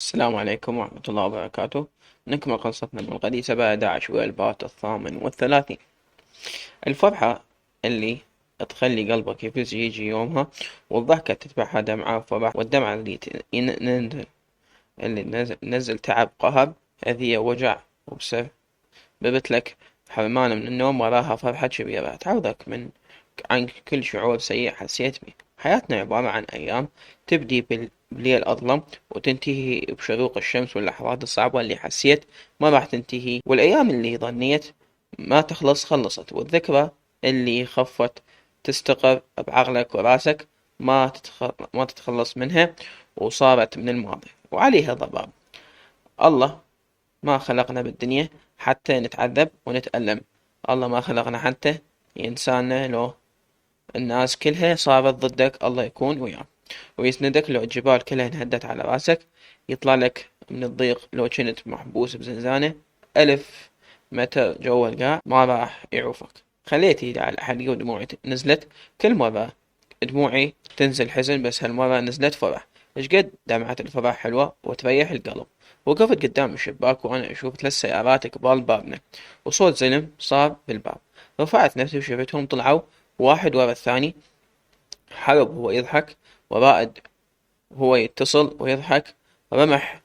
السلام عليكم ورحمة الله وبركاته. نكمل قصتنا من القديسة بعد 11 والبارت 38. الفرحة اللي تخلي قلبك يفز يجي يومها، والضحكة تتبعها دمعة وفرح، والدمعة اللي نزل تعب قهر أذية وجع وبسببت لك حرمان من النوم، وراها فرحة كبيرة تعوضك عن كل شعور سيء حسيت به. حياتنا عبارة عن أيام تبدي بالليل أظلم وتنتهي بشروق الشمس، واللحظات الصعبة اللي حسيت ما راح تنتهي، والأيام اللي ظنيت ما تخلص خلصت، والذكرى اللي خفت تستقر بعقلك وراسك ما تتخلص منها وصارت من الماضي وعليها ضباب. الله ما خلقنا بالدنيا حتى نتعذب ونتألم. الله ما خلقنا حتى ينسانا. لو الناس كلها صارت ضدك، الله يكون وياك ويسندك. لو الجبال كلها انهدت على راسك، يطلع لك من الضيق. لو كنت محبوس بزنزانة 1000 متر جوا القاع، ما راح يعوفك. خليت ايدي على حلقي ودموعي نزلت. كل مرة دموعي تنزل حزن، بس هالمرة نزلت فرح. ايش قد دمعة الفرح حلوة وتريح القلب. وقفت قدام الشباك وانا اشوف 3 سيارات قبال بابنا، وصوت زلم صار بالباب. رفعت نفسي وشفتهم طلعوا واحد ورا الثاني. حرب هو يضحك، ورائد هو يتصل ويضحك، رمح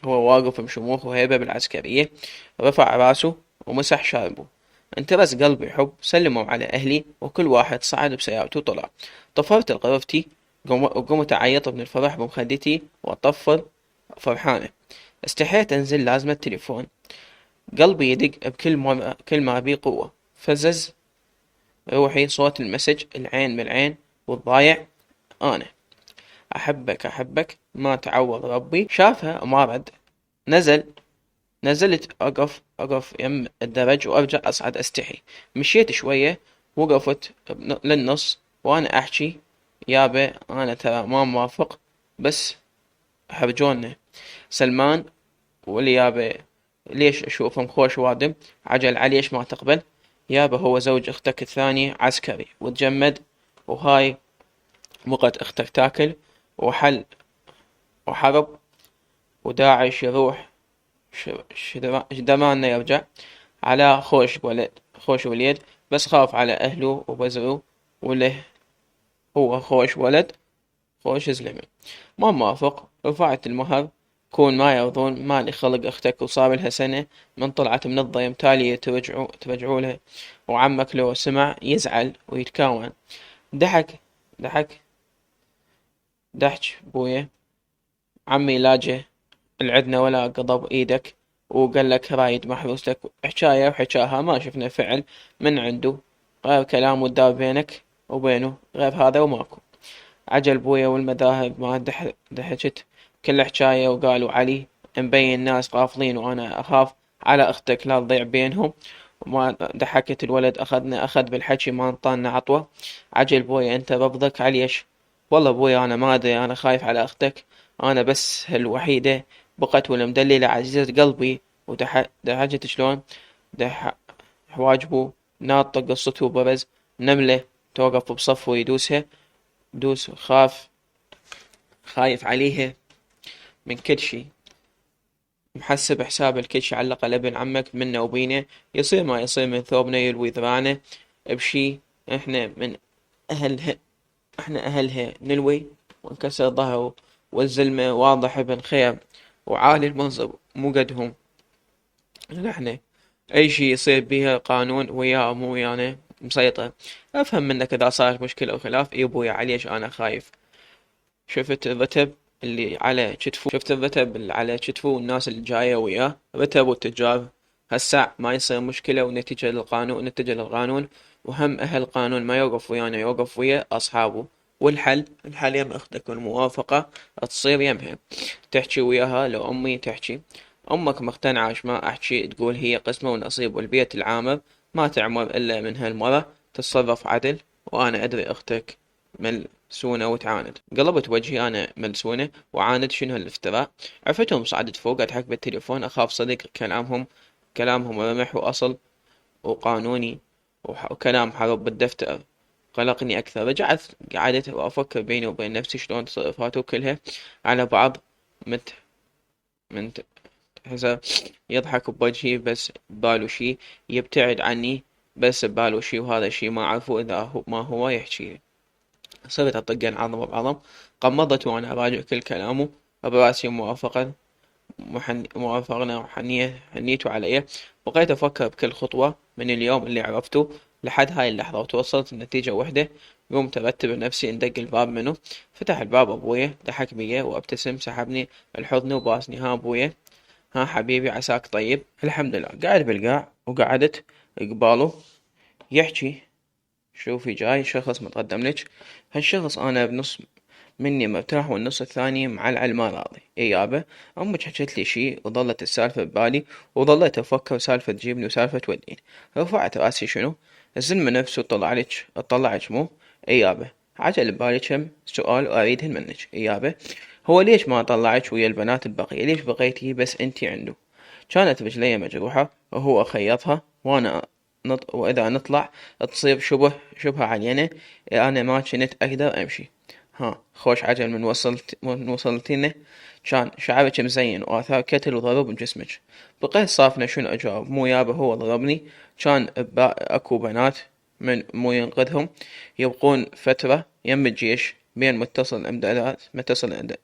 هو واقف بشموخ وهيبة بالعسكرية، رفع راسه ومسح شاربه. انترس قلبي حب، سلموا على أهلي وكل واحد صعد بسيارته وطلع. طفرت غرفتي وقمت أعيط من الفرح بمخدتي وأطفر فرحانة. استحيت أنزل، لازم التليفون. قلبي يدق بكل مرة، كل ما بيه قوة. فزز روحي صوت المسج، العين بالعين والضايع. أنا أحبك أحبك ما تعوض ربي. شافها وما رد. نزل نزلت أقف يم الدرج وأرجع أصعد أستحي. مشيت شوية، وقفت للنص وأنا أحكي يابا أنا ترى ما موافق، بس حرجونا سلمان واليابا. ليش أشوفهم خوش وادم؟ عجل عليش ما تقبل؟ يابا هو زوج أختك الثاني عسكري وتجمد، وهاي وقت أختك تاكل وحل وحرب، وداعش يروح دماننا يرجع على خوش وليد. بس خاف على أهله وبزره، وله هو خوش ولد خوش زلمة. ما موافق. رفعت المهر كون ما يرضون. مالي خلق أختك وصار لها سنة من طلعت من الضيم، تالي ترجعوا لها. وعمك لو سمع يزعل ويتكون. ضحك ضحك ضحك بويه. عمي لاجه العدنا ولا قضب ايدك، وقال لك رايد محروس لك. حكاية وحكاها ما شفنا فعل من عنده، غير كلام ودار بينك وبينه، غير هذا وماكو. عجل بويا والمذاهب ما دحجت كل حكاية، وقالوا علي مبين ناس غافلين، وانا اخاف على اختك لا تضيع بينهم. وما ضحكت الولد اخذ بالحكي ما انطانا عطوة. عجل بويا انت بفضك عليش؟ والله بويا انا ما ادري، انا خايف على اختك. انا بس هالوحيدة بقت والمدللة عزيزة قلبي. ودحجت شلون دح حواجبه ناطة قصته برز. نملة توقف بصف ويدوسها دوس. خايف عليها من كل شي، محسب حساب الكل شي علق على ابن عمك منا وبينا. يصير ما يصير من ثوبنا يلوي ذراعنا بشي. احنا من اهلها احنا اهلها نلوي وانكسر ظهره. والزلمة واضح ابن خير وعالي المنصب مو قدهم. احنا اي شي يصير بيها قانون وياه مو ويانا مسيطر. افهم منك اذا صارت مشكلة او خلاف. اي ابويا عليش انا خايف. شفت الرتب اللي على كتفه والناس اللي جاية وياه. رتب والتجار هالساع ما يصير مشكلة، ونتجه للقانون. وهم أهل القانون ما يوقف ويانا، يوقف ويا أصحابه. الحل يم أختك، والموافقة تصير يمها. تحكي وياها لو أمي تحكي. أمك مقتنعة عش ما أحكي، تقول هي قسمة ونصيب، والبيت العامر ما تعمر إلا من هالمرة. تتصرف عدل، وأنا أدري أختك ملسونة وتعاند. قلبت وجهي أنا ملسونة وعاند، شنو هالافتراء؟ عفتهم صعدت فوق أضحك بالتليفون، أخاف صدق كلامهم رمح وأصل وقانوني، وكلام حرب بالدفتر قلقني أكثر. قعدت وأفكر بيني وبين نفسي شلون تصرفاته كلها على بعض من هسه يضحك بوجهي بس بباله شي، يبتعد عني بس بباله شي، وهذا الشي ما أعرفه إذا هو ما هو يحكي. صرت أطقن عظم بعظم. قمضت وأنا أراجع كل كلامه براسي موافقة، موافقنا وحنية حنيته عليه. بقيت أفكر بكل خطوة من اليوم اللي عرفته لحد هاي اللحظة، وتوصلت لنتيجة وحدة. قمت أرتب لنفسي ندق الباب منه. فتح الباب أبويا، ضحك بيا وابتسم، سحبني الحضن وباسني. ها أبويا، ها حبيبي، عساك طيب؟ الحمد لله. قاعد بالقاع وقعدت قباله يحكي. شوفي جاي شخص متقدم لك، هالشخص انا بنص مني مرتاح والنص الثاني معلعل ما راضي. اي يابا. امك حكت لي شي وظلت السالفة ببالي، وظليت افكر سالفة تجيبني وسالفة توديني. رفعت راسي. شنو الزلمة نفسه اطلعك مو؟ اي يابا. عجل ببالي كم سؤال اريدهن منك. اي يابا. هو ليش ما طلعك ويا البنات البقية؟ ليش بقيتي بس انتي عنده؟ كانت رجلي مجروحة وهو خيطها، وإذا نطلع تصير شبه علينا. أنا ما كنت أقدر أمشي. ها خوش عجل من وصلتينا. كان شعرك مزين وآثار كتل وضرب بجسمك. بقيت صافنة شنو أجاوب. مو يابا هو ضربني. كان أكو بنات من مو ينقذهم يبقون فترة يم الجيش بين متصل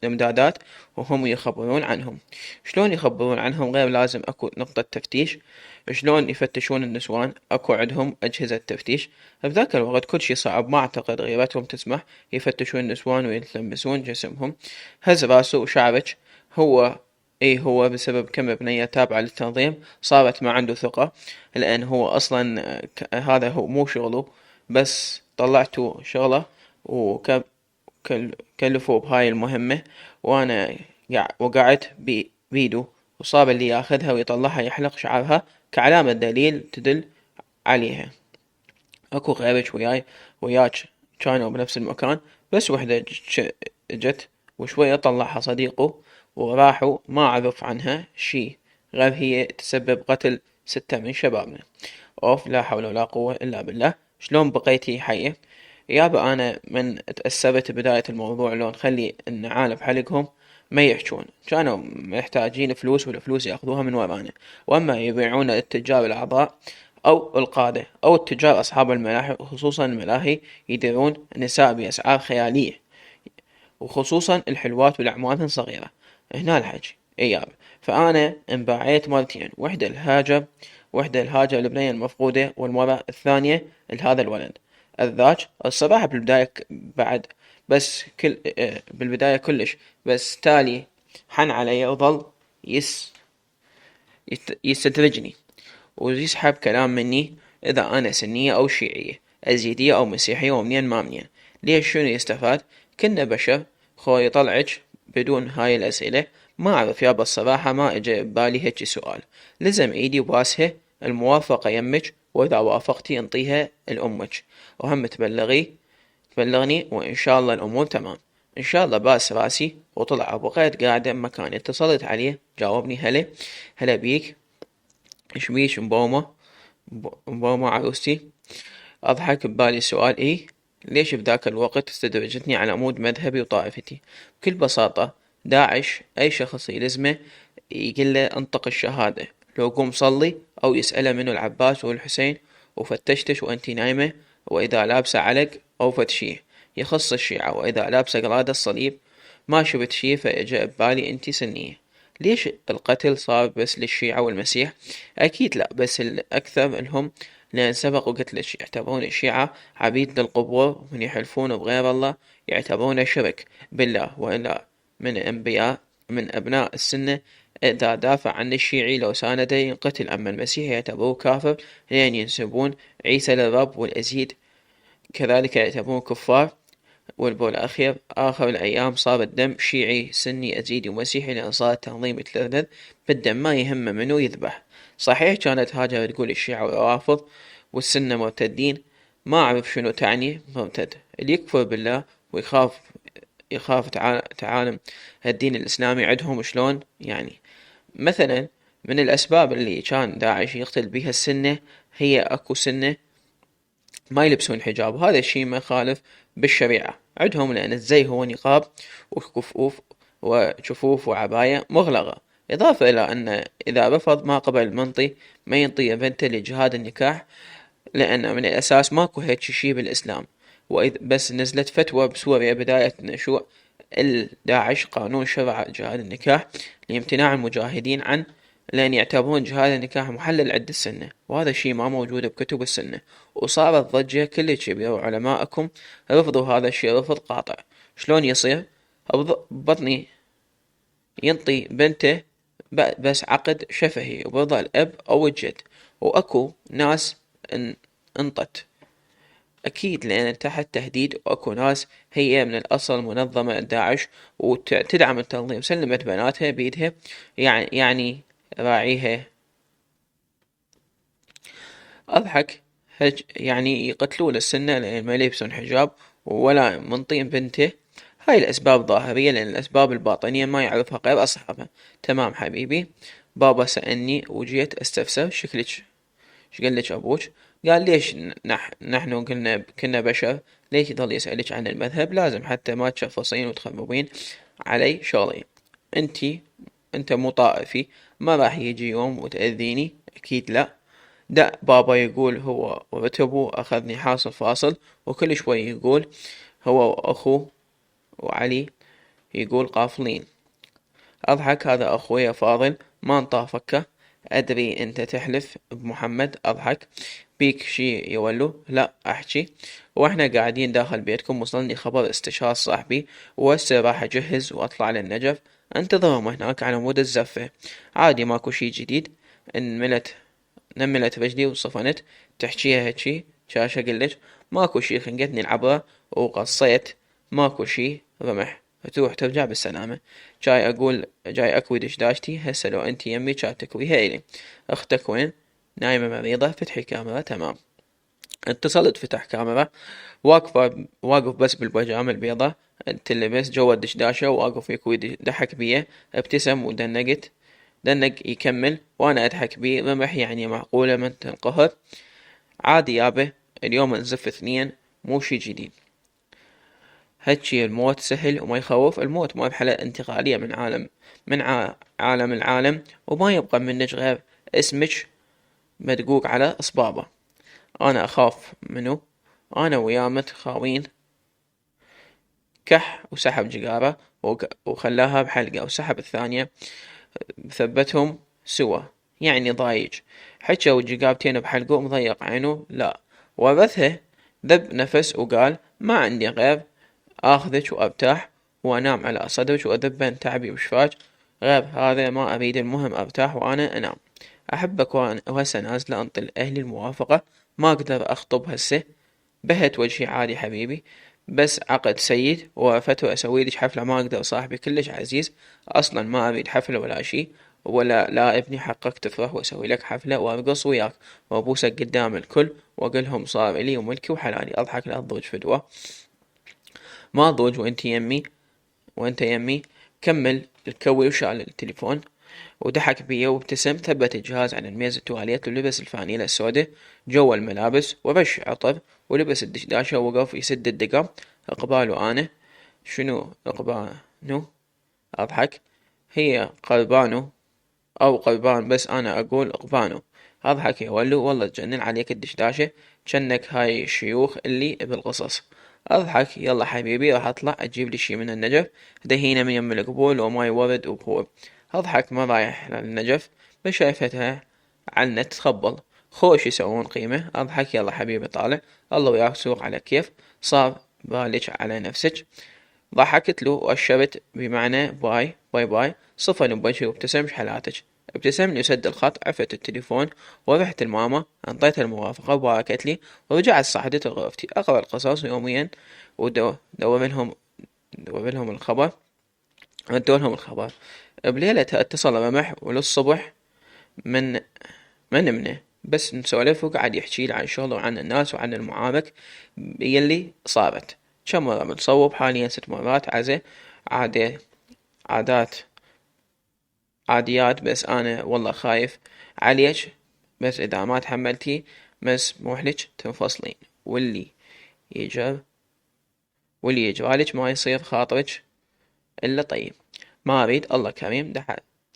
الإمدادات وهم يخبرون عنهم. شلون يخبرون عنهم غير لازم أكو نقطة تفتيش؟ شلون يفتشون النسوان؟ أكو عندهم أجهزة تفتيش. بذاك الوقت كل شي صعب، ما أعتقد غيرتهم تسمح يفتشون النسوان ويلمسون جسمهم. هز راسه وشعرك. هو هو بسبب كم بنية تابعة للتنظيم صارت ما عنده ثقة، لأن هو أصلا هذا هو مو شغله. بس طلعته شغله وكلفوا بهاي المهمة، وأنا وقعت بيدو، وصار اللي ياخذها ويطلعها يحلق شعرها كعلامة دليل تدل عليها. اكو غيرك وياك كانوا بنفس المكان، بس وحدة جت وشوية طلعها صديقه وراحوا ما عرف عنها شي غير هي تسبب قتل 6 من شبابنا. اوف، لا حول ولا قوة الا بالله. شلون بقيتي حية؟ يابا انا من تأثرت بداية الموضوع لو نخلي النعال بحلقهم ما يحجون. كانوا محتاجين فلوس والفلوس ياخذوها من ورانا، واما يبيعون للتجار الاعضاء او القادة او التجار اصحاب الملاهي، وخصوصا الملاهي يديرون نساء باسعار خيالية، وخصوصا الحلوات والاعمارهن صغيرة. هنا الحكي. اياب. فانا انباعيت مرتين، وحدة الهاجر البنية المفقودة، والمرة الثانية لهذا الولد الذاك. الصراحة بالبداية بعد بس بالبداية كلش، بس تالي حن علي وظل يستدرجني ويسحب كلام مني، إذا أنا سنية أو شيعية، أزيدية أو مسيحية، ومنين ما منين. ليش؟ شنو يستفاد؟ كنا بشر. خوي طلعج بدون هاي الأسئلة. ما أعرف يابا الصراحة، ما إجا ببالي هيجي سؤال. لزم إيدي وباسها الموافقة يمك، وإذا وافقتي انطيها لأمك، وهم تبلغني، وإن شاء الله الأمور تمام. إن شاء الله. باس راسي وطلع، وبقيت قاعدة بمكاني. اتصلت عليه جاوبني. هلا بيك. ايش بيش مبومة عروستي؟ أضحك ببالي سؤال. ليش بذاك الوقت استدرجتني على عمود مذهبي وطائفتي؟ بكل بساطة داعش أي شخص يلزمه يقله انطق الشهادة لو قوم صلي، أو يسأله منو العباس والحسين وفتشتش وأنتي نايمة، وإذا لابسة علق أو فتشيه يخص الشيعة، وإذا لابسة قلادة الصليب ما شفت شي. فإجا ببالي انتي سنية، ليش القتل صار بس للشيعة والمسيح؟ أكيد لا، بس الأكثر لهم، لأن سبق وقلت لك يعتبرون الشيعة عبيد للقبور، ومن يحلفون بغير الله يعتبرون شرك بالله، وإلا من أنبياء من أبناء السنة إذا دافع عن الشيعي لو سانده ينقتل. أما المسيح يعتبروه كافر، لأن ينسبون عيسى للرب، والأزيد كذلك يعتبرون كفار. والأخير آخر الأيام صار الدم شيعي سني أزيدي ومسيحي، لأن صار التنظيم يتلذذ بالدم، ما يهمه منو يذبح. صحيح كانت هاجر تقول الشيعة والروافض والسنة مرتدين. ما أعرف شنو تعني مرتد. اللي يكفر بالله ويخاف تعالم الدين الإسلامي عندهم شلون يعني. مثلا من الأسباب اللي كان داعش يقتل بها السنة، هي أكو سنة ما يلبسون حجاب، وهذا الشي ما يخالف بالشريعة عندهم، لأن الزي هو نقاب وكفوف وعباية مغلقة. إضافة إلى أن إذا رفض ما قبل منطي ما ينطي بنته لجهاد النكاح، لأن من الأساس ماكو هيك شي بالإسلام. وإذ بس نزلت فتوى بسوريا بداية نشوء الداعش قانون شرع جهاد النكاح لامتناع المجاهدين عن، لأن يعتبرون جهاد النكاح محلل عند السنة، وهذا الشي ما موجود بكتب السنة. وصارت ضجة كلش كبيرة، وعلماءكم رفضوا هذا الشي رفض قاطع. شلون يصير بطني ينطي بنته بس عقد شفهي وبرضا الأب أو الجد؟ وأكو ناس انطت أكيد لأن تحت تهديد، وأكو ناس هي من الأصل منظمة داعش وتدعم التنظيم، سلمت بناتها بيدها، يعني راعيها. أضحك يعني يقتلون السنة لأن ما يلبسون حجاب ولا منطين بنته. هاي الأسباب ظاهرية، لأن الأسباب الباطنية ما يعرفها غير أصحابها. تمام حبيبي، بابا سألني وجيت استفسر شكلك، ايش قالك ابوك؟ قال ليش نحن كنا بشر، ليش يضل يسألك عن المذهب؟ لازم حتى ما تشفصين وتخربين علي شغلي. انتي انت مو طائفي، ما راح يجي يوم وتأذيني، اكيد لا. دا بابا يقول هو ورتبه اخذني حاصل فاصل، وكل شوي يقول هو واخوه وعلي يقول قافلين. أضحك، هذا أخوي فاضل ما انطاه فكه. أدري أنت تحلف بمحمد. أضحك، بيك شي يولو؟ لا أحكي. وإحنا قاعدين داخل بيتكم وصلني خبر استشهاد صاحبي، وهسه راح أجهز وأطلع للنجف أنتظرهم هناك على مود الزفة. عادي ماكو شي جديد. نملت رجلي وصفنت. تحكيها هيجي شاشة قلت ماكو شي، خنقتني العبرة وقصيت. ماكو شي رمح، تروح ترجع بالسلامة. جاي اكوي دشداشتي هسه، لو انتي يمي جاي تكويها الي. اختك وين؟ نايمة مريضة. فتحي كاميرا. تمام. اتصلت فتح كاميرا. واقف بس بالبيجامة البيضة تلبس جوا الدشداشة، واقف يكوي ضحك بيه. ابتسم دنق يكمل، وانا اضحك بيه. رمح يعني معقولة ما تنقهر؟ عادي يابا، اليوم نزف اثنين، مو شي جديد. هالشي الموت سهل وما يخوف. الموت مرحلة انتقالية من عالم العالم، وما يبقى منك غير اسمك مدقوق على اصبابه. انا اخاف منه. انا وياه متخاوين. كح وسحب جقارة وخلاها بحلقة، وسحب الثانية ثبتهم سوا، يعني ضايج. حجى وجقابتين بحلقه ومضيق عينه. لا، ورثها ذب نفس وقال ما عندي غير آخذك وأرتاح وأنام على صدرك وأذبن تعبي وشفاك. غير هذا ما أريد، المهم أرتاح وأنا أنام. أحبك وهسه نازلة أنطي أهلي الموافقة. ما أقدر أخطب هسه. بهت وجهي عادي حبيبي، بس عقد سيد وفتوى أسوي لك حفلة. ما أقدر، صاحبي كلش عزيز، أصلا ما أريد حفلة ولا شي. لا ابني، حقك تفرح وأسوي لك حفلة وأرقص وياك وأبوسك قدام الكل وأقولهم صار إلي وملكي وحلالي. أضحك لا تضوج فدوة، ما ضوج وانت يمي. كمل الكوي وشال التليفون وضحك بيه وابتسم. ثبت الجهاز على الميز التواليت ولبس الفانيلة السوداء جوا الملابس ورش عطر ولبس الدشداشة ووقف يسد الدقم. اقباله انا. شنو اقبانو؟ اضحك، هي قربانو او قربان، بس انا اقول اقبانو. اضحك يا ولو، والله تجنن عليك الدشداشة، جنك هاي الشيوخ اللي بالقصص. اضحك، يلا حبيبي راح اطلع اجيب لي شي من النجف، دهينة من يم القبول وماي ورد وبخور. اضحك، ما رايح للنجف، بس شايفتها على النت تخبل خوش يسوون قيمة. اضحك، يلا حبيبي طالع، الله وياك سوق على كيف صار بالك على نفسك. ضحكت له وأشرت بمعنى باي باي باي. صفن بوجهي وابتسم حالاتك. ابتسم لي وسد الخط. عفت التليفون ورحت الماما، انطيتها الموافقة وباركت لي، ورجعت صعدت غرفتي اقرأ القصص يوميا ودور لهم الخبر ودور لهم الخبر. بليلتها اتصل رمح وللصبح من منه بس نسولف، وقعد يحكي لي عن شغله وعن الناس وعن المعارك يلي صارت. كم مرة بنصوب حاليا 6 مرات عزة. عادة عادات عاديات، بس أنا والله خايف عليك، بس إذا ما تحملتي مسموح لك تنفصلين، يجر واللي يجرالك ما يصير خاطرك إلا طيب. ما أريد، الله كريم.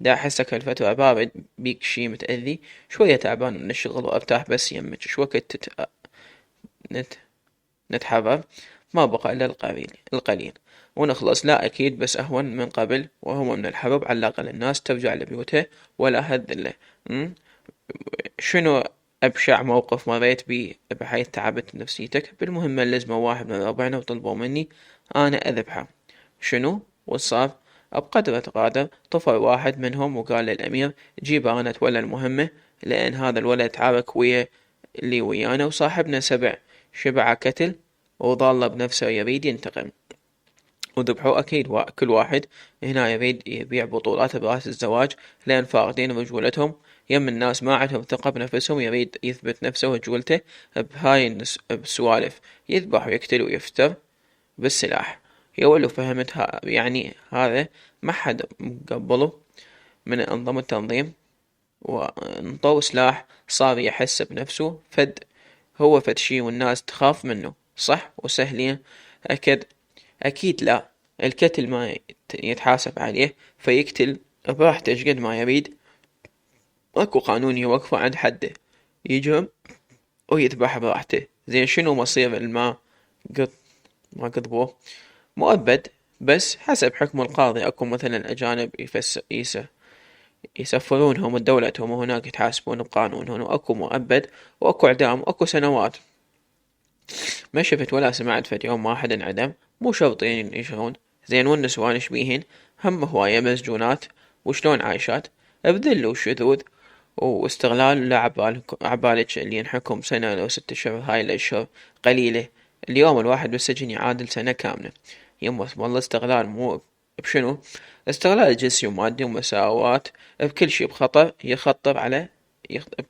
دا أحسك هالفترة بارد بيك شي متأذي شوية تعبان من الشغل وأرتاح بس يمك شو وقت نت... نتحرر ما بقى إلا القليل ونخلص لا أكيد بس أهون من قبل وهو من الحرب على الأقل الناس ترجع لبيوتها ولا هالذلة. شنو أبشع موقف مريت بيه بحيث تعبت نفسيتك؟ بالمهمة اللزمة واحد من ربعنا وطلبوا مني أنا أذبحه. شنو وصار؟ بقدرة قادر طفل واحد منهم وقال للأمير جيب أنا أتولى المهمة لأن هذا الولد تعارك ويا اللي ويانا وصاحبنا شبع قتل وظل بنفسه يريد ينتقم وذبحوا أكيد كل واحد هنا يريد يبيع بطولات برأس الزواج لأن فاقدين رجولتهم يم الناس ما عندهم ثقة بنفسهم يريد يثبت نفسه ورجولته بهاي السوالف يذبح ويقتل ويفتر بالسلاح. يولو فهمت يعني هذا ما حد قبله من أنظمة التنظيم وانطوا سلاح صار يحس بنفسه هو فد شي والناس تخاف منه صح وسهلين. أكيد لا القتل ما يتحاسب عليه فيقتل براحته قد ما يريد اكو قانون يوقفه عند حده يجرم ويذبح براحته. زين شنو مصير قط ما قضبوه مؤبد بس حسب حكم القاضي. اكو مثلا اجانب يسفرونهم ودولتهم وهناك يتحاسبون بقانونهم واكو مؤبد واكو اعدام واكو سنوات. ما شفت ولا سمعت فد يوم واحد انعدم مو شرطين يشرون. زين والنسوان شبيهن هم هواية مسجونات وشلون عايشات بذل وشذوذ واستغلال عبالك اللي ينحكم سنة لو 6 أشهر هاي الأشهر قليلة. اليوم الواحد بالسجن يعادل سنة كاملة. يمه والله استغلال مو بشنو استغلال جنسي ومادي ومساواة بكل شي بكل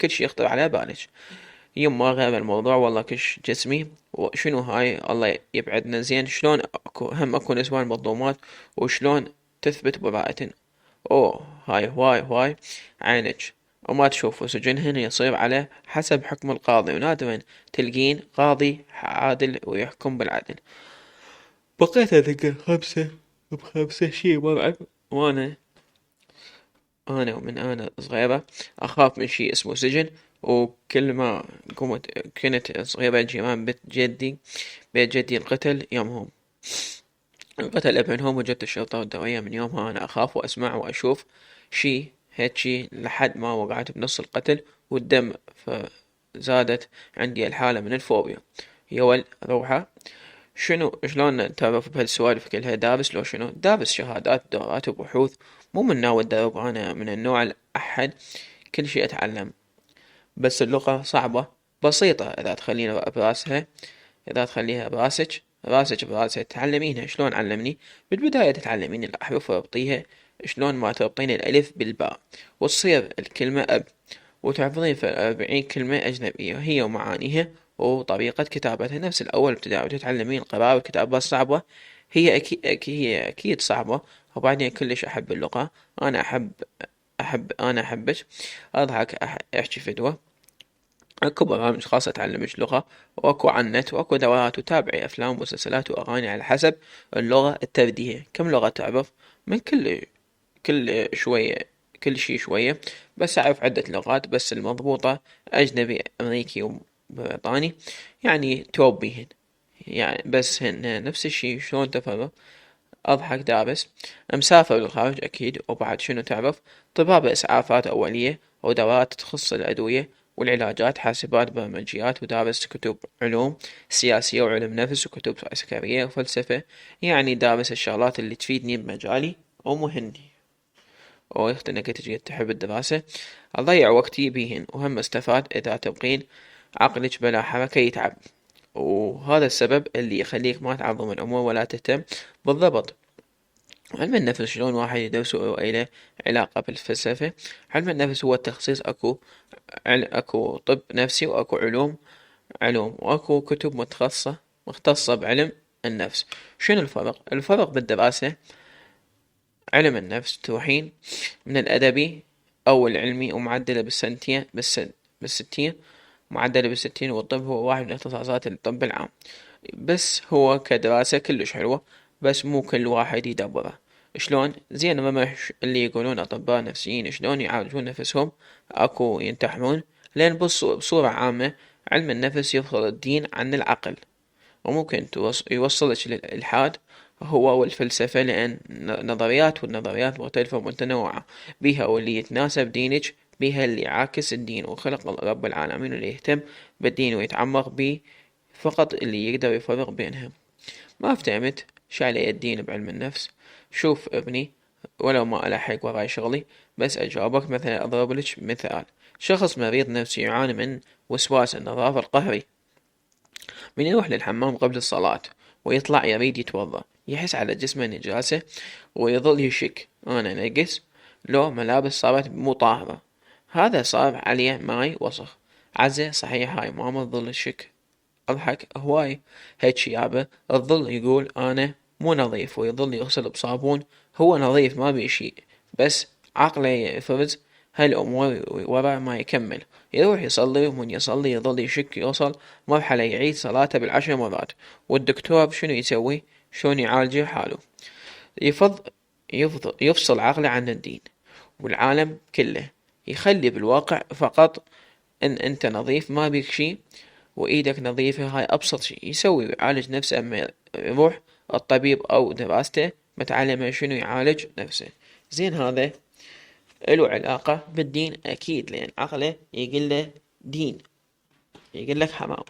شي يخطر على بالك. يما غير الموضوع والله كش جسمي وشنو هاي الله يبعدنا. زين شلون اكو نسوان مظلومات وشلون تثبت براءة. اوه هاي هواي عينك وما تشوفوا سجنهن يصير على حسب حكم القاضي ونادرا تلقين قاضي عادل ويحكم بالعدل. بقيت اذكر بخمسة شي مرعب وانا ومن انا صغيرة اخاف من شي اسمه سجن. وكل ما كنت صغيرة الجيران بيت جدي القتل يومهم قتل ابنهم وجت الشرطة والدورية. من يومها انا اخاف واسمع واشوف شي هيك شي لحد ما وقعت بنص القتل والدم فزادت عندي الحالة من الفوبيا. يول روحة شنو شلون تعرف بهالسوالف كلها دارس لو شنو دارس شهادات دورات وبحوث مو من ناوي الدرب. انا من النوع الأحد كل شي اتعلم بس اللغة صعبة بسيطة إذا تخليها راسك براسها تتعلمينها. شلون علمني؟ بالبداية تتعلمين الأحرف وربطيها شلون ما تربطين الألف بالباء وتصير الكلمة أب وتحفظين في 40 كلمة أجنبية هي ومعانيها وطريقة كتابتها نفس الأول ابتدائي وتتعلمين القراءة والكتابة الصعبة. هي أكيد صعبة. وبعدين كلش أحب اللغة. أنا أنا أحبك أضحك أحكي فدوة. اكو برامج خاصة تعلمش لغة واكو عن النت واكو دورات وتابعي افلام ومسلسلات واغاني على حسب اللغة التبديهية. كم لغة تعرف؟ من كل شوية كل شي شوية بس اعرف عدة لغات بس المضبوطة اجنبي امريكي وبريطاني يعني توب بيهن يعني بس هن نفس الشي. شلون تفرق؟ اضحك دارس مسافر للخارج اكيد. وبعد شنو تعرف؟ طبابة اسعافات اولية ودورات تخص الادوية والعلاجات حاسبات برمجيات ودارس كتب علوم سياسية وعلم نفس وكتب عسكرية وفلسفة. يعني دارس الشغلات اللي تفيدني بمجالي ومهني. ويخت انك تجي تحب الدراسة اضيع وقتي بيهن وهم استفاد اذا تبقين عقلك بلا حركة يتعب. وهذا السبب اللي يخليك ما تعظم الأمور ولا تهتم بالضبط. علم النفس شلون واحد يدرسه وإله علاقة بالفلسفة. علم النفس هو التخصيص. أكو طب نفسي وأكو علوم وأكو كتب مختصة بعلم النفس. شنو الفرق؟ الفرق بالدراسة علم النفس تروحين من الأدبي أو العلمي ومعدلة بالستين معدلة بالستين. والطب هو واحد من اختصاصات الطب العام بس هو كدراسة كلش حلوة بس مو كل واحد يدبره. شلون؟ زين رمح اللي يقولون أطباء نفسيين شلون يعالجون نفسهم، أكو ينتحرون، لأن بصورة عامة علم النفس يفصل الدين عن العقل، وممكن يوصلك للإلحاد هو والفلسفة، لأن والنظريات مختلفة ومتنوعة، بيها واللي يتناسب دينك، بيها اللي عاكس الدين وخلق رب العالمين واللي يهتم بالدين ويتعمق بيه، فقط اللي يقدر يفرق بينهم. ما فهمت شو علي الدين بعلم النفس؟ شوف ابني، ولو ما ألحق وراي شغلي، بس أجاوبك. مثلا أضرب لك مثال: شخص مريض نفسي يعاني من وسواس النظافة القهري، من يروح للحمام قبل الصلاة ويطلع يريد يتوضا، يحس على جسمه نجاسة ويظل يشك: أنا نجس لو ملابس صارت مو طاهرة، هذا صار عليه ماي وسخ. عزة صحيح هاي ماما تظل الشك. أضحك هواي. هيج يابا تظل يقول أنا مو نظيف ويظل يغسل بصابون، هو نظيف ما بيه شي، بس عقله يفرز هالأمور ورا ما يكمل، يروح يصلي، ومن يصلي يظل يشك، يوصل مرحلة يعيد صلاته بال10 مرات. والدكتور شنو يسوي؟ شلون يعالجه حاله؟ يفصل عقله عن الدين والعالم كله، يخلي بالواقع فقط ان انت نظيف ما بيك شي وايدك نظيفة. هاي ابسط شي يسوي، يعالج نفسه اما يروح الطبيب او دراسته متعلمة شنو يعالج نفسه. زين هذا له علاقة بالدين اكيد، لان عقله يقله دين، يقلك حمام.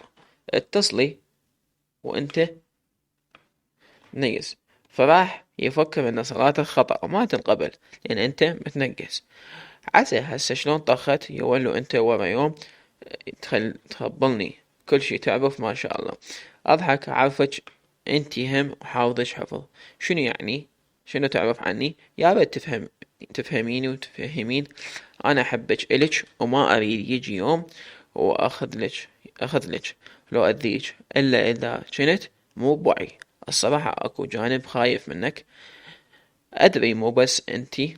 اتصلي وانت نيس، فراح يفكر ان صلاته خطأ وما تنقبل لان انت متنقس. عسى هسه شلون طخت يولو انت ورا يوم تخبلني كل شي تعرف ما شاء الله. اضحك عارفك انتي هم وحافظك حفظ. شنو يعني؟ شنو تعرف عني؟ يا تفهميني وتفهمين. انا احبك الك وما اريد يجي يوم واخذ لك لو اذيك الا اذا كنت مو بوعي. الصراحة اكو جانب خايف منك، ادري مو بس انتي،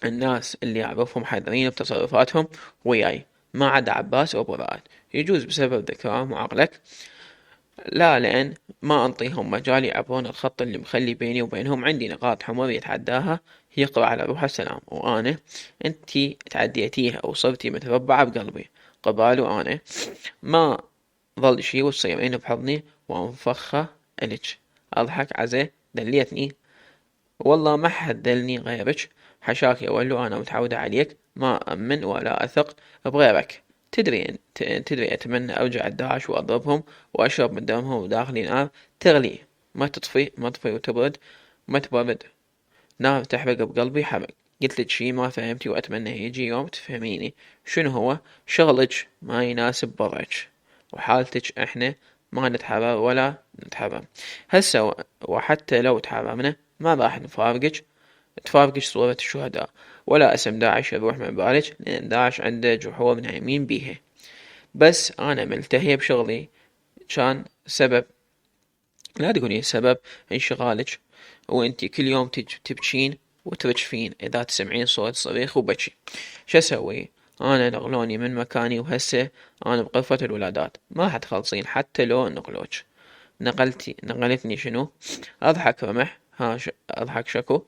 الناس اللي أعرفهم حذرين بتصرفاتهم وياي، ما عدا عباس وأبو رائد. يجوز بسبب ذكائهم وعقلك، لا لأن ما أنطيهم مجال يعبرون الخط اللي مخلي بيني وبينهم. عندي نقاط حمر يتعداها يقرأ على روح السلام، وأنا انتي تعديتيها وصرتي متربعة بقلبي قبال، وأنا ما ظل شي وتصيرين بحضني وانفخه إلك. أضحك عزة دليتني، والله ما حد دلني غيرك، حشاك يا ولو أنا متعودة عليك، ما أمن ولا أثق بغيرك. تدري أتمنى أرجع الداعش وأضربهم وأشرب من دمهم وداخلي نار تغلي، ما تطفي وتبرد، ما تبرد، نار تحرق بقلبي حرق. قلتلك شي ما فهمتي، وأتمنى يجي يوم تفهميني. شنو هو؟ شغلك ما يناسب وضعك وحالتك، احنا ما نتحرر ولا نتحرر هسه، وحتى لو تحررنا ما راح تفارقك صورة الشهداء، ولا اسم داعش يروح من بالك، لأن داعش عنده جحور نايمين بيها. بس أنا ملتهية بشغلي كان سبب، لا تقولين سبب انشغالك، وانتي كل يوم تبجين وترجفين إذا تسمعين صوت صريخ وبكي. شو أسوي؟ أنا نقلوني من مكاني، وهسه أنا بغرفة الولادات، ما حتخلصين حتى لو نقلوك. نقلتني شنو؟ أضحك رمح. أضحك شكو.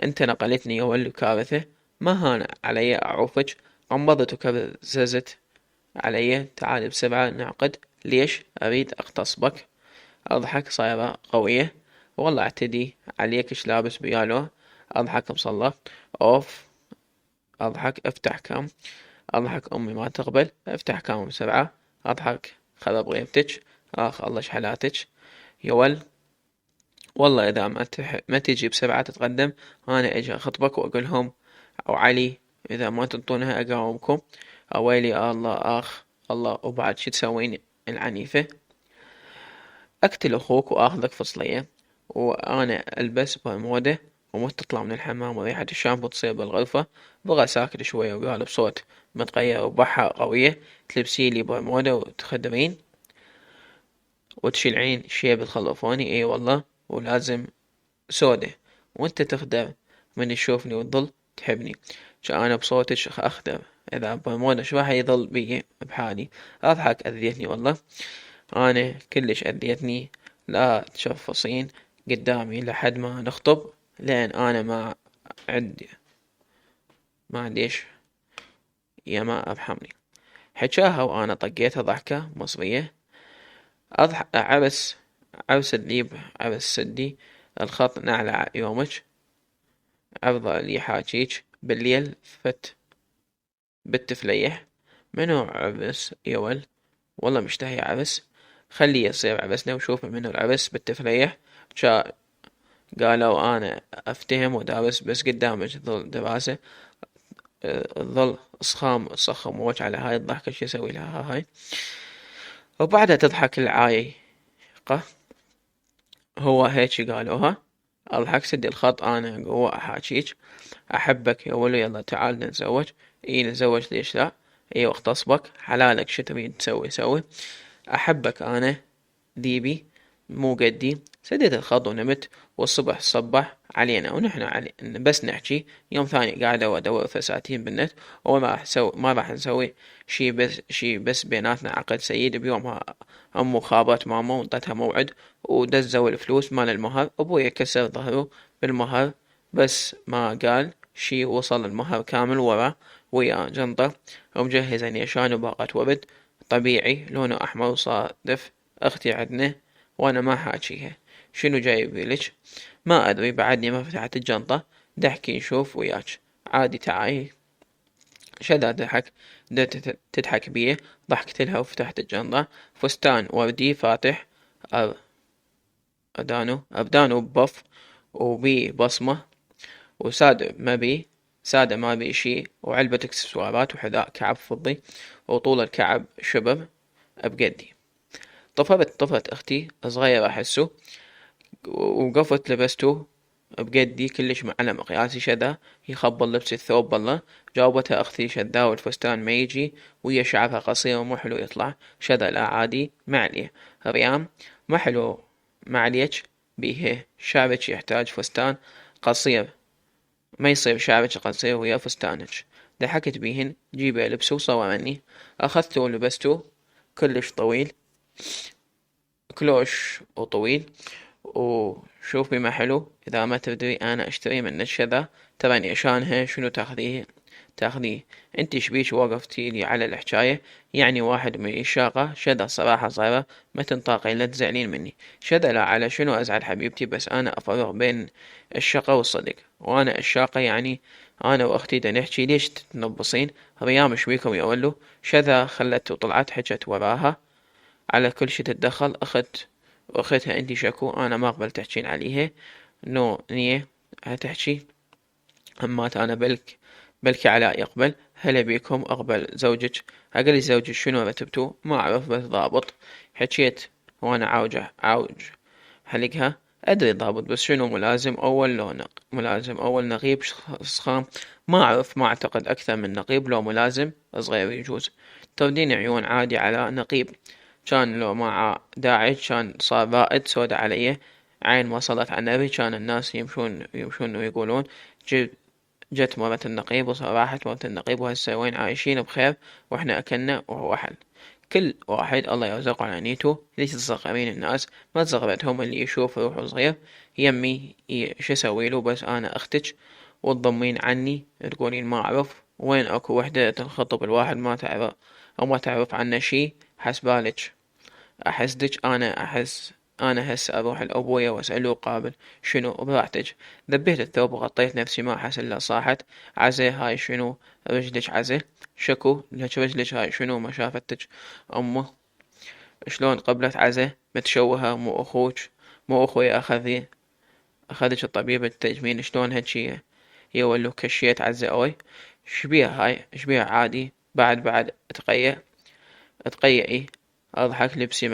انت نقلتني يا ولد كارثة، ما هان علي أعوفك. قنبضت وكرززت علي: تعال بسرعة نعقد. ليش؟ أريد أغتصبك. أضحك صايرة قوية: والله اعتدي عليك ايش لابس بيالو. أضحك مصلى. أوف. أضحك افتح كام. أضحك أمي ما تقبل. افتح كام بسرعة. أضحك خرب غيبتك. آخ الله شحلاتك يا ول. والله إذا ما تجي بسرعة تتقدم، أنا أجي أخطبك وأقولهم أو علي إذا ما تنطونها أقاومكم. أويلي الله آخ الله. وبعد شي تسوين العنيفة؟ أقتل أخوك وآخذك فصلية، وأنا ألبس برمودا ومت تطلع من الحمام وريحة الشامبو تصير بالغرفة. بغى ساكت شوية وقال بصوت متغير وبحة قوية: تلبسيلي برمودا وتخدرين وتشيلعين شيب تخلفوني؟ اي والله، ولازم سودة، وانت تخدر من تشوفني وتظل تحبني. انا بصوتك اخدر، اذا برمودا شو راح يظل بي بحالي؟ اضحك اذيتني والله، انا كلش اذيتني. لا تشفصين قدامي لحد ما نخطب لين أنا عندي ما عنديش يا ما أرحمني. حجاها وأنا طقيتها ضحكة مصرية. عبس عبس الديب عبس سدي، الخط نعلع يومج، أفضل اللي حاجيج بالليل فت بالتفليح. منو عبس يول؟ والله مشتهي عبس، خليه يصير عبسنا وشوف منو العبس بالتفليح. قالوا أنا أفتهم ودابس بس قدامك ظل دراسة. ظل صخم وجه على هاي الضحكة، شو أسوي لها هاي؟ وبعدها تضحك العايقة. هو هيجي قالوها. أضحك سدي الخط أنا قوة أحاجيج. أحبك يا ولي، يلا تعال نتزوج. إي نتزوج ليش لا؟ إي وقت أصبك حلالك، شو تبي تسوي سوي. أحبك أنا ذيبي مو قدي. سديت الخط ونمت، والصبح صبح علينا ونحن بس نحكي. يوم ثاني قاعد أدور فساتين بالنت، ما راح نسوي شي بس بيناتنا عقد سيد. بيومها أمو خابت ماما وانطتها موعد، ودزوا الفلوس مال المهر. أبوي كسر ظهره بالمهر، بس ما قال شي. وصل المهر كامل ورا ويا جنطة ومجهز عشان وباقة ورد طبيعي لونه أحمر صادف. أختي عدنا وأنا ما حاجيها شنو جايبيلج. ما أدري، بعدني ما فتحت الجنطة. ضحكي نشوف وياك عادي تعاي. شذا ضحك، تضحك بيه. ضحكت لها وفتحت الجنطة. فستان وردي فاتح، أبدانه ببف وبي بصمة. سادة ما بي شي، وعلبة اكسسوارات وحذاء كعب فضي، وطول الكعب شبر بقدي. طفت أختي صغيرة أحسه، وقفت لبسته بقدي كلش على مقياسي. شذا يخبل لبس الثوب بالله. جاوبتها أختي شذا والفستان ما يجي، ويا شعرها قصير ومو حلو يطلع. شذا لا عادي ما عليه. ريام ما حلو ما عليك بيه، شعرك يحتاج فستان قصير، ما يصير شعرك قصير ويا فستانك. ضحكت بيهن، جيبه لبسه وصورني. أخذته ولبسته كلش طويل، كلوش وطويل. وشوفي ما حلو، إذا ما تدري أنا أشتري من الشذا تراني عشانها شنو تاخذيه. انتي شبيش وقفتي لي على الحكاية؟ يعني واحد من الشاقة. شذا صراحة صايرة ما تنطاقي، لا تزعلين مني. شذا لا، على شنو أزعل حبيبتي، بس أنا أفرق بين الشقة والصدق. وأنا الشاقة يعني أنا وأختي دا نحكي، ليش تنبصين؟ ريام شبيكم يا ولو؟ شذا خلت وطلعت حكت وراها على كل شي تتدخل. واختها انتي شكو، انا ما اقبل تحجين عليها. نو نية هتحكي همات انا بلكي علاء يقبل. هلا بيكم اقبل زوجك. اقل زوجك شنو رتبتو؟ ما اعرف بس ضابط. حكيت وانا عاوج حلقها. ادري ضابط، بس شنو ملازم اول نقيب صخام؟ ما اعرف، ما اعتقد اكثر من نقيب. لو ملازم صغير يجوز. تردين عيون عادي على نقيب. كان لو مع داعش كان صار رائد سودا عليه. عين وصلت على النبي كان الناس يمشون ويقولون جت مرة النقيب وراحت مرة النقيب، وهسه وين عايشين بخير واحنا اكلنا وهو حل. كل واحد الله يرزقه على نيته. ليش تصغرين الناس؟ ما تصغرتهم اللي يشوف روحه صغير. يمي شو اسويله؟ بس انا اختك وتضمين عني تقولين ما اعرف. وين اكو وحدة تنخطب الواحد ما تعرف او ما تعرف عنه شي؟ حسبالك احسدك. انا هسه اروح لابويا واسأله قابل شنو براحتك. ذبيت الثوب وغطيت نفسي، ما احس الا صاحت. عزي هاي شنو؟ رجلك عزي؟ شكو لك رجلك هاي شنو؟ ما شافتك امه شلون قبلت عزي متشوهة؟ مو اخوي اخذك الطبيب التجميل شلون هالشي يولو كشيت عزي اوي. شبيها عادي. بعد اتقيئي. اضحك لبسي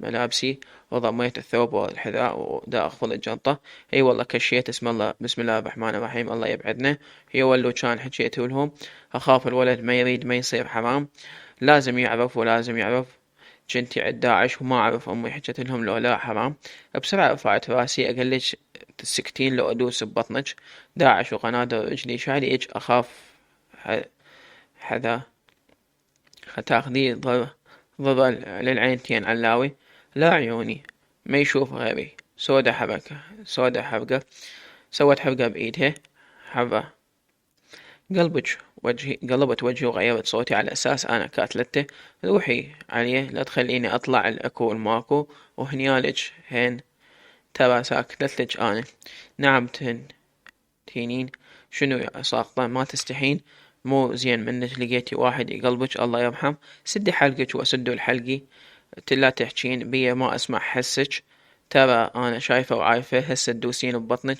ملابسي وضميت الثوب والحذاء ودا أخفض الجنطة. اي والله كشيت. اسم الله بسم الله الرحمن الرحيم الله يبعدنا. هي ولو كان حكيت لهم أخاف الولد ما يريد ما يصير حرام. لازم يعرف جنتي عد داعش وما أعرف أمي حكت لهم لو لا حرام. بسرعة رفعت راسي أقلج تسكتين لو أدوس ببطنك. داعش وقنادر رجلي شعلي إج أخاف حذا تاخذي ضرر للعينتين علاوي. لا عيوني ما يشوف غيري. سودا حبقة سوت حرقة بإيدها، حرة. قلبت وجهي وغيرت صوتي على أساس أنا كاتلته. روحي عليه لا تخليني أطلع الأكو الماكو وهنيالج هين. ترى ساكتلتج أنا. نعم تهينين. شنو يا ساقطة ما تستحين؟ مو زين منك لقيتي واحد يقلبج الله يرحم. سدي حلقك وأسدوا الحلقي. لا تحجين بيا ما أسمع حسك. ترى أنا شايفة وعارفة هسه تدوسين ببطنك.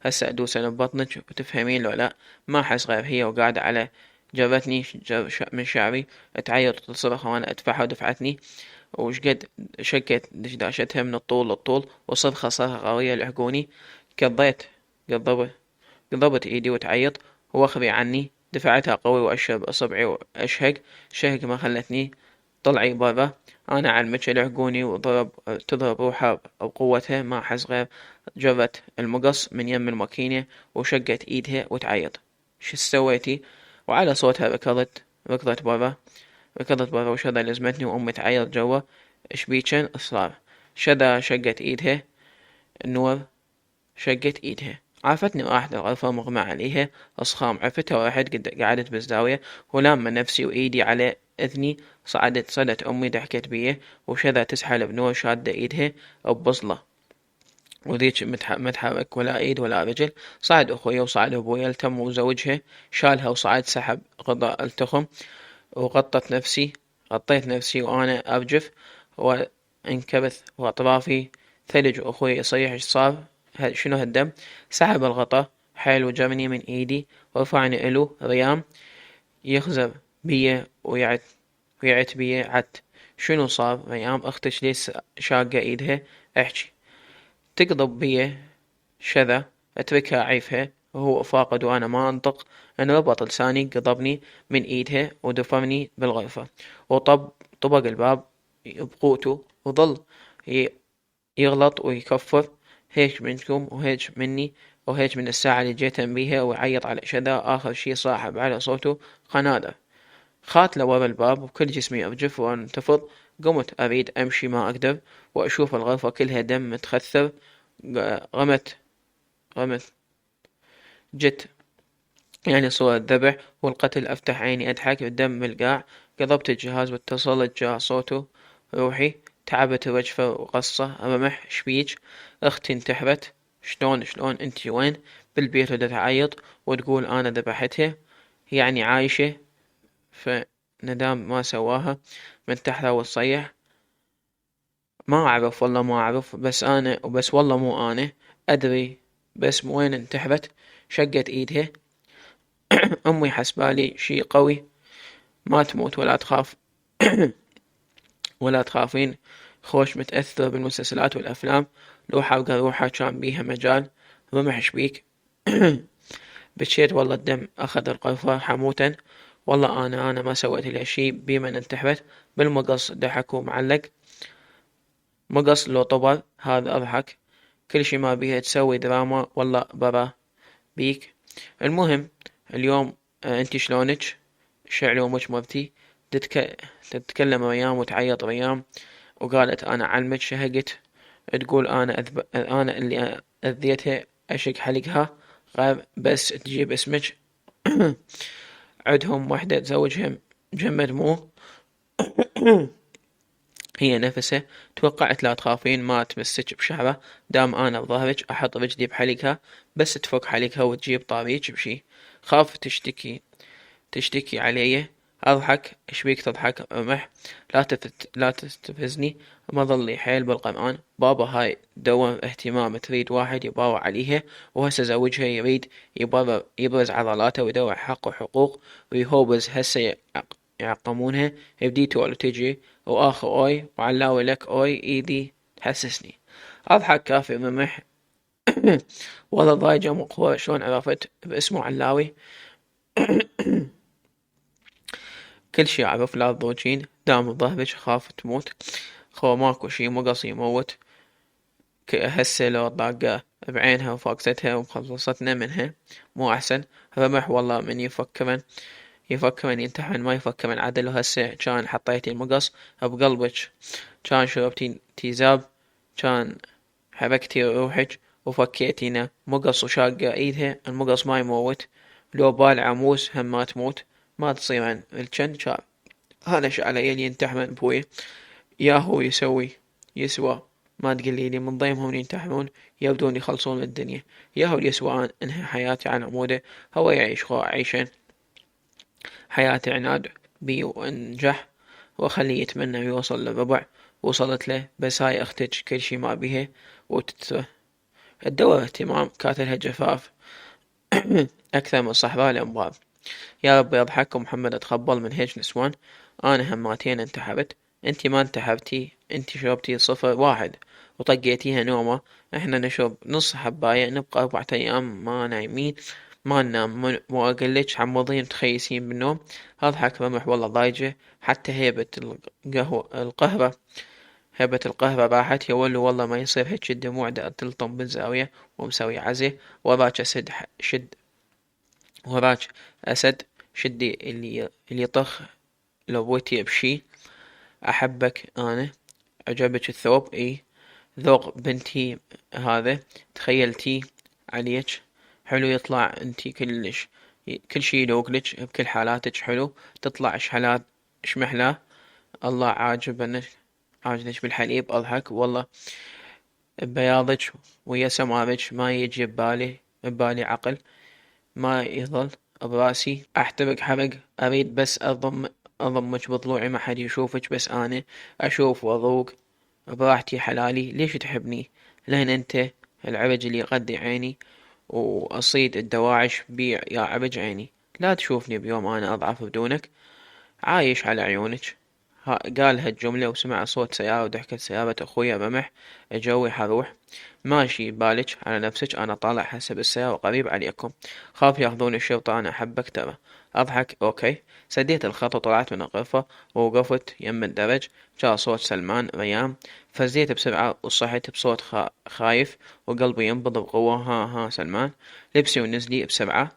هسه أدوسن ببطنك وتفهمين لو لا. ما أحس غير هي وقاعدة على جرتني من شعري تعيط وتصرخ وأنا أدفعها ودفعتني. وشقد شكت دشداشتها من الطول للطول صرخة قوية لحقوني. قضيت قضبت ايدي وتعيط واخذي عني. دفعتها قوي واشر باصبعي واشهق. شهق ما خلتني. طلعي برا. انا علمك لحقوني تضرب روحها بقوتها ما احس غير جرت المقص من يم الماكينة وشقت ايدها وتعيط. شو سويتي؟ وعلى صوتها ركضت برا وشذا لزمتني وامي تعيط جوا. شبيكن اصرار. شذا شقت ايدها. النور شقت ايدها. عافتني وراحت الغرفة مغمى عليها أصخام. عفتها ورحت قعدت بالزاوية ولامة نفسي وإيدي على إذني. صدت أمي ضحكت بيه وشذا تسحل بنور شادة إيدها ببصلة وذيك متحرك ولا إيد ولا رجل. صعد أخوي وصعد أبوي التم وزوجها شالها وصعد سحب غطاء التخم غطيت نفسي وأنا أرجف وانكبث وأطرافي ثلج وأخوي يصيح ايش صار شنو هالدم. سحب الغطا حيل وجرني من ايدي ورفعني الو ريام يخزر بيه ويعت بيه عت. شنو صار ريام اختش ليش شاقة ايدها؟ احكي. تقضب بيه شذا اتركها عيفها وهو فاقد وانا ما انطق. انربط لساني قضبني من ايدها ودفرني بالغرفة طبق الباب بقوته وظل يغلط ويكفر. هيك منكم وهيك مني وهيك من الساعة اللي جيت بيها ويعيط على شذا. آخر شي صاحب على صوته قنادة. خاتله ورا الباب وكل جسمي أرجف وانتفض. قمت أريد أمشي ما أقدر وأشوف الغرفة كلها دم متخثر. غمت جت يعني صورة ذبح والقتل. أفتح عيني أضحك الدم بالقاع. قضبت الجهاز واتصلت جاء صوته روحي. تعبت وجفة وقصة رمح شبيج. اختي انتحرت. شلون انتي وين؟ بالبيت تعيط وتقول انا ذبحتها يعني عايشة. فندام ما سواها من تحتها وتصيح. ما اعرف والله ما اعرف بس والله مو انا ادري بس وين انتحرت. شقت ايدها. امي حسبالي شي قوي. ما تموت ولا تخاف ولا تخافين. خوش متأثر بالمسلسلات والأفلام. لو حرقة روحها كان بيها مجال. رمح شبيك. بشيت والله الدم أخذ القرفة حموتا. والله أنا ما سويت لها شي بمن انتحبت. بالمقص ضحك ومعلق. مقص لو طبر هذا أضحك. كل شي ما بيها تسوي دراما والله برا بيك. المهم اليوم انتي شلونك؟ شعلومك مرتي؟ تتكلم ريام وتعيط ريام وقالت انا علمك شهقت. تقول انا اللي اذيتها اشق حلقها غير بس تجيب اسمك. عدهم وحدة تزوجها مجمد مو هي نفسها. توقعت لا تخافين ما تمسك بشعره دام انا بظهرك احط رجلي بحلقها بس تفك حلقها وتجيب طاريج بشي. خاف تشتكي علي. أضحك. إيش تضحك رمح؟ لا تستفزني. ما ظلي حيل بالقرآن بابا هاي دوم اهتمام تريد واحد يباوع عليها وهسه زوجها يريد يبرز عضلاته ويدور حق وحقوق ويهوبز هسه يعقمونها. بديتو ولا تجي وآخر أوي وعلاوي لك أوي إيدي تحسسني. أضحك كافي رمح. والله ضايجة مقهورة شلون عرفت باسمه علاوي. كل شي أعرف لا تضوجين دام بظهرك خاف تموت. خو ماكو شي مقص يموت. هسه لو طاقة بعينها وفاقستها ومخلصتنا منها مو أحسن. رمح والله من يفكرن ينتحن ما يفكرن عدل. وهسه كان حطيتي المقص بقلبك كان شربتي تيزاب كان حركتي روحك وفكيتينا مقص وشاقة ايدها، المقص ما يموت، لو بال عموس هم ما تموت، ما تصير عن الجن شاب. هذا ايش علي اللي ينتحمن بويه، يا هو يسوى ما تقلي لي من ضيمهم ينتحمون يبدون يخلصون من الدنيا، يا هو يسوى انهي حياتي على عموده، هو يعيش خو عيشا حياتي عناد بي وانجح، واخليه يتمنى يوصل للربع، وصلت له بس هاي اختك كل شي ما بيها الدواء اهتمام كاتلها جفاف اكثر من صحراء الامراض. يا رب يضحك محمد اتقبل من هيج نسوان، انا هماتين انتحبت، انتي ما انتحبتي، انتي شربتي 0.1 وطقيتيها نومة، احنا نشرب نص حباية نبقى 4 ايام ما نايمين، ما ننام، مو اقلك عمضين تخيسين بالنوم. اضحك رمح والله ضايجة، حتى هيبة القهوة راحت، يولو والله ما يصير هيك الدموع دا تلطم بالزاوية ومسوي عزي، وراك اسد وراك اسد شدي اللي طخ لبوتي بشي، احبك انا، عجبك الثوب اي، ذوق بنتي هذا، تخيلتي عليك حلو يطلع انتي كلش، كل شي يلوقلك بكل حالاتك حلو، تطلع شحلات شمحلاه، الله عاجبك بالحليب، اضحك والله ببياضك ويا سمارك ما يجي ببالي عقل ما يظل براسي، احترق حرق اريد بس اضمك بضلوعي ما حد يشوفك بس انا اشوف واذوق براحتي حلالي، ليش تحبني لين انت العرج اللي يغذي عيني، واصيد الدواعش بيع يا عرج عيني، لا تشوفني بيوم انا اضعف بدونك، عايش على عيونك. قال هالجملة وسمع صوت سيارة وضحكة سيارة أخويا رمح، جوي حروح، ماشي بالك على نفسك، أنا طالع حسب السيارة وقريب عليكم، خاف ياخذون الشرطة أنا أحبك ترى. أضحك أوكي، سديت الخط وطلعت من الغرفة ووقفت يم الدرج، جاء صوت سلمان ريان، فزيت بسرعة وصحيت بصوت خايف وقلبي ينبض بقوة، ها سلمان، لبسي ونزلي بسرعة،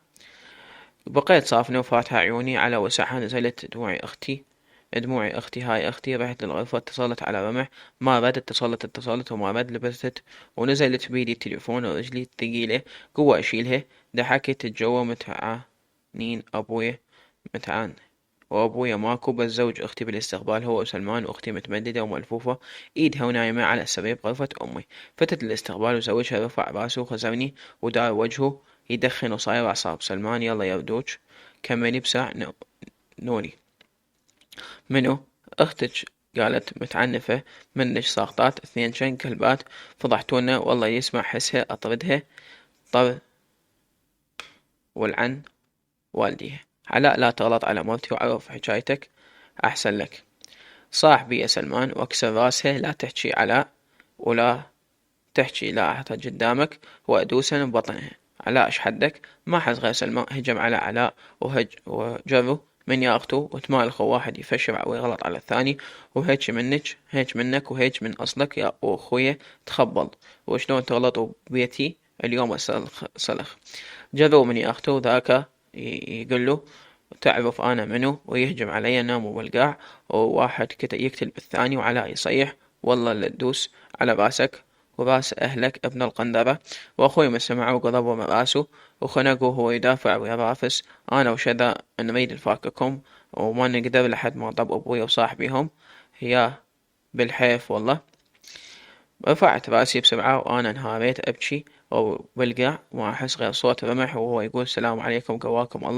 بقيت صافنة وفاتحة عيوني على وسعها، نزلت دموعي أختي هاي أختي، رحت للغرفة اتصلت على رمح، ما رد، اتصلت وما رد، لبست ونزلت بيدي التليفون ورجلي الثقيلة قوة أشيلها، ضحكت الجو متعانين أبويا متعان، وأبويا ماكو بس زوج أختي بالاستقبال هو وسلمان، وأختي متمددة وملفوفة إيدها ونايمة على السرير بغرفة أمي، فتت الاستقبال وزوجها رفع راسه وخزرني ودار وجهه يدخن وصاير أعصاب، سلمان يلا يردوج كملي بساع نوني. منو؟ اختك قالت متعنفة منش ساقطات، 2 شن كلبات فضحتونا والله يسمع حسها اطردها طر والعن والديها. علاء لا تغلط على مرتي وعرف حكايتك احسن لك، صاح بي يا سلمان واكسر راسها، لا تحكي علاء ولا تحكي لا احطها قدامك وادوسا ببطنها. علاء ايش حدك؟ ما حد غير سلمان هجم على علاء وجره من ياخته وتمالخوا واحد يفشر ويغلط على الثاني، وهيك منك هيك منك وهيك من اصلك يا اخويا تخبل، وشلون تغلطوا بيتي اليوم صلخ، جروا من ياخته ذاك يقول له تعرف انا منو، ويهجم علي نام بالقاع، وواحد يقتل بالثاني، وعلاء يصيح والله لا تدوس على راسك وراس أهلك ابن القندرة، وأخوي ما سمعوا وقضبوا من راسه وخنقوا هو يدافع ويا رافس، أنا وشذا نريد نفاككم وما نقدر لحد ما ضب أبوي وصاحبيهم يا بالحيف والله. رفعت راسي بسرعة وأنا انهاريت أبكي وبالقاع، وما أحس غير صوت رمح وهو يقول السلام عليكم قواكم الله.